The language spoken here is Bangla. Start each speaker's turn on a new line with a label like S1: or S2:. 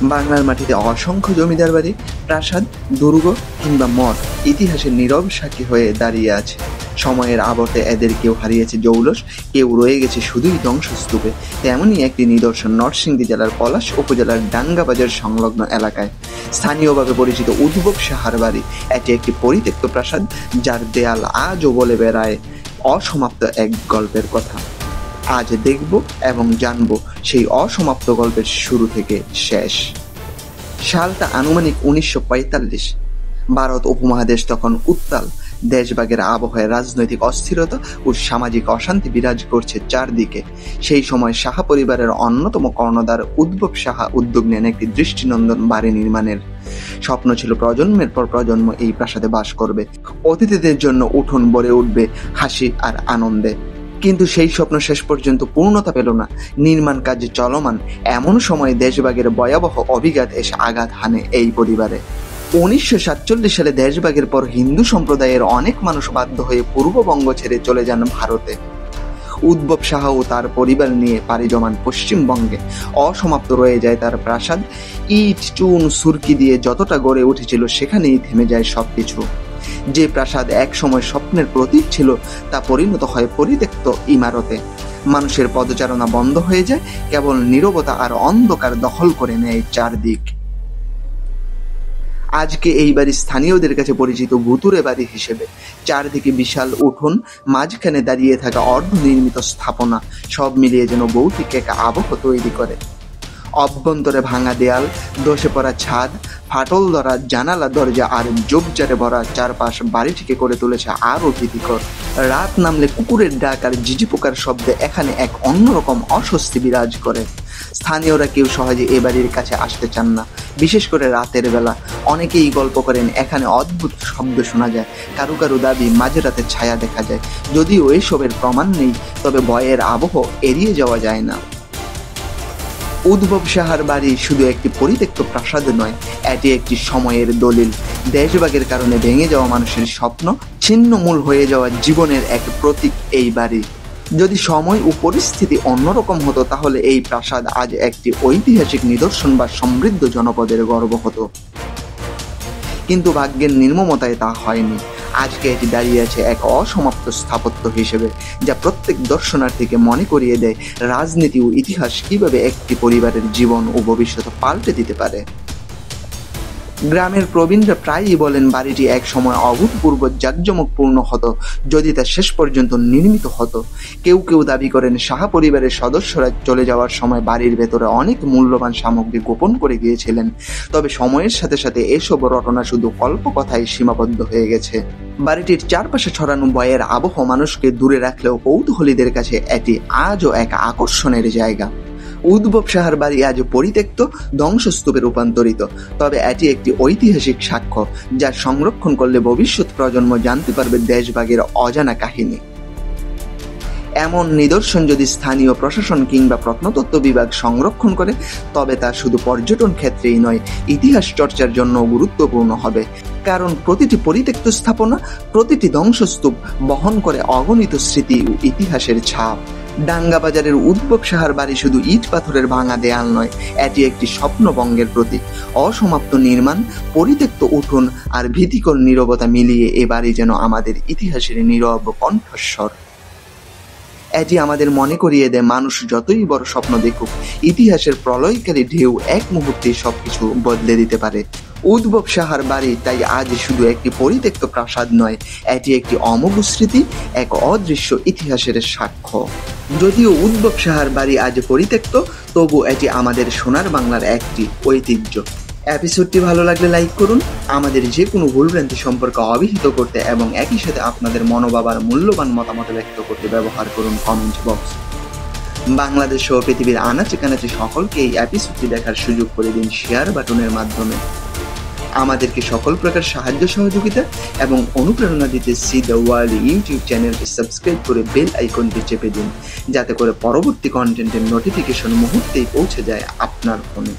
S1: বাংলার মাটিতে অসংখ্য জমিদার বাড়ি, প্রাসাদ, দুর্গ কিংবা মঠ ইতিহাসের নীরব সাক্ষী হয়ে দাঁড়িয়ে আছে। সময়ের আবর্তে এদের কেউ হারিয়েছে জৌলস, কেউ রয়ে গেছে শুধুই ধ্বংসস্তূপে। তেমনই একটি নিদর্শন নরসিংদী জেলার পলাশ উপজেলার ডাঙ্গাবাজার সংলগ্ন এলাকায় স্থানীয়ভাবে পরিচিত উদ্ভব সাহার বাড়ি। এটি একটি পরিত্যক্ত প্রাসাদ, যার দেয়াল আজও বলে বেড়ায় অসমাপ্ত এক গল্পের কথা। আজ দেখব এবং জানব সেই অসমাপ্ত গল্পের শুরু থেকে শেষ। সালটা আনুমানিক 1945। ভারত উপমহাদেশ তখন উত্তাল। দেশভাগের আবহাওয়ায় রাজনৈতিক অস্থিরতা ও সামাজিক অশান্তি বিরাজ করছে চারদিকে। সেই সময় সাহা পরিবারের অন্যতম কর্ণধার উদ্ভব সাহা উদ্যোগ নেন একটি দৃষ্টিনন্দন বাড়ি নির্মাণের। স্বপ্ন ছিল প্রজন্মের পর প্রজন্ম এই প্রাসাদে বাস করবে, অতিথিদের জন্য উঠোন ভরে উঠবে হাসি আর আনন্দে। কিন্তু সেই স্বপ্ন শেষ পর্যন্ত পূর্ণতা পেল না। নির্মাণ কাজ চলমান এমন সময় দেশভাগের ভয়াবহ অভিঘাত এসে আঘাত হানে এই পরিবারে। 1947 সালে দেশভাগের পর হিন্দু সম্প্রদায়ের অনেক মানুষ বাধ্য হয়ে পূর্ববঙ্গ ছেড়ে চলে যান ভারতে। উদ্ভব সাহা ও তার পরিবার নিয়ে পাড়ি জমান পশ্চিমবঙ্গে। অসমাপ্ত রয়ে যায় তার প্রাসাদ। ইট, চুন, সুরকি দিয়ে যতটা গড়ে উঠেছিল সেখানেই থেমে যায় সবকিছু। যে প্রাসাদ এক সময় স্বপ্নের প্রতীক ছিল তা পরিণত হয় পরিত্যক্ত ইমারতে। মানুষের পদচারণা বন্ধ হয়ে যায়, কেবল নীরবতা আর অন্ধকার দখল করে নেয় চারদিক। আজকে এই বাড়ি স্থানীয়দের কাছে পরিচিত ভুতুড়ে বাড়ি হিসেবে। চারদিকে বিশাল উঠোন, মাঝখানে দাঁড়িয়ে থাকা অর্ধনির্মিত স্থাপনা, সব মিলিয়ে যেন ভৌতিক এক আবহ তৈরি করে। অভ্যন্তরে ভাঙা দেয়াল, ধসে পড়া ছাদ, ফাটল ধরা জানালা দরজা আর ঝোপঝাড়ে ভরা চারপাশ বাড়িটিকে করে তুলেছে আরও ভীতিকর। রাত নামলে কুকুরের ডাক আর ঝিঝি পোকার শব্দে এখানে এক অন্যরকম অস্বস্তি বিরাজ করে। স্থানীয়রা কেউ সহজে এ বাড়ির কাছে আসতে চান না, বিশেষ করে রাতের বেলা। অনেকেই গল্প করেন এখানে অদ্ভুত শব্দ শোনা যায়, কারো কারো দাবি মাঝরাতে ছায়া দেখা যায়। যদিও এসবের প্রমাণ নেই, তবে ভয়ের আবহ এড়িয়ে যাওয়া যায় না। উদ্ভব সাহার বাড়ি শুধু একটি পরিত্যক্ত প্রাসাদ নয়, এটি একটি সময়ের দলিল। দেশভাগের কারণে ভেঙে যাওয়া মানুষের স্বপ্ন, ছিন্নমূল হয়ে যাওয়া জীবনের এক প্রতীক এই বাড়ি। যদি সময় ও পরিস্থিতি অন্যরকম হতো, তাহলে এই প্রাসাদ আজ একটি ঐতিহাসিক নিদর্শন বা সমৃদ্ধ জনপদের গর্ব হতো। কিন্তু ভাগ্যের নির্মমতায় তা হয়নি। আজকে এটি দাঁড়িয়ে আছে এক অসমাপ্ত স্থাপত্য হিসেবে, যা প্রত্যেক দর্শনার্থীকে মনে করিয়ে দেয় রাজনীতি ও ইতিহাস কিভাবে একটি পরিবারের জীবন ও ভবিষ্যৎ পাল্টে দিতে পারে। গ্রামের প্রবীণরা প্রায়ই বলেন বাড়িটি এক সময় অভূতপূর্ব জাঁকজমকপূর্ণ হতো যদি তা শেষ পর্যন্ত নির্মিত হতো। কেউ কেউ দাবি করেন সাহা পরিবারের সদস্যরা চলে যাওয়ার সময় বাড়ির ভেতরে অনেক মূল্যবান সামগ্রী গোপন করে গিয়েছিলেন। তবে সময়ের সাথে সাথে এসব রটনা শুধু কল্পকথায় সীমাবদ্ধ হয়ে গেছে। বাড়িটির চারপাশে ছড়ানো ভয়ের আবহ মানুষকে দূরে রাখলেও কৌতূহলীদের কাছে এটি আজও এক আকর্ষণের জায়গা। উদ্ভব সাহার বাড়ি আজ পরিত্যক্ত, ধ্বংসস্তূপে রূপান্তরিত, তবে এটি একটি ঐতিহাসিক সাক্ষ্য, যা সংরক্ষণ করলে ভবিষ্যৎ প্রজন্ম জানতে পারবে দেশভাগের অজানা কাহিনী। এমন নিদর্শন যদি স্থানীয় প্রশাসন কিংবা প্রত্নতত্ত্ব বিভাগ সংরক্ষণ করে, তবে তা শুধু পর্যটন ক্ষেত্রেই নয়, ইতিহাস চর্চার জন্য গুরুত্বপূর্ণ হবে। কারণ প্রতিটি পরিত্যক্ত স্থাপনা, প্রতিটি ধ্বংসস্তূপ বহন করে অগণিত স্মৃতি ও ইতিহাসের ছাপ। ডাঙ্গাবাজারের উদ্ভব সাহার বাড়ি শুধু ইট পাথরের ভাঙা দেয়াল নয়, এটি একটি স্বপ্নভঙ্গের প্রতীক। অসমাপ্ত নির্মাণ, পরিত্যক্ত উঠোন আর ভীতিকর নীরবতা মিলিয়ে এ বাড়ি যেন আমাদের ইতিহাসের নীরব কণ্ঠস্বর। এটি আমাদের মনে করিয়ে দেয়, মানুষ যতই বড় স্বপ্ন দেখুক, ইতিহাসের প্রলয়কারী ঢেউ এক মুহূর্তে সবকিছু বদলে দিতে পারে। উদ্ভব সাহার বাড়ি তাই আজ শুধু একটি পরিত্যক্ত প্রাসাদ নয়, এটি একটি অমোঘ স্মৃতি, এক অদৃশ্য ইতিহাসের সাক্ষ্য। যদিও উদ্ভব সাহার বাড়ি আজ পরিত্যক্ত, তবু এটি আমাদের সোনার বাংলার একটি ঐতিহ্য। এপিসোডটি ভালো লাগলে লাইক করুন। আমাদের যে কোনো ভুলভ্রান্তি সম্পর্কে অবহিত করতে এবং একই সাথে আপনাদের মনোভাবার মূল্যবান মতামত ব্যক্ত করতে ব্যবহার করুন কমেন্ট বক্স। বাংলাদেশ ও পৃথিবীর আনাচে কানাচে সকলকে এই এপিসোডটি দেখার সুযোগ করে দিন শেয়ার বাটনের মাধ্যমে। আমাদেরকে সকল প্রকার সাহায্য সহযোগিতা এবং অনুপ্রেরণা দিতে সি দ্য ওয়ার্ল্ড ইউটিউব চ্যানেলটি সাবস্ক্রাইব করে বেল আইকনটি চেপে দিন, যাতে করে পরবর্তী কন্টেন্টের নোটিফিকেশন মুহূর্তেই পৌঁছে যায় আপনার ফোনে।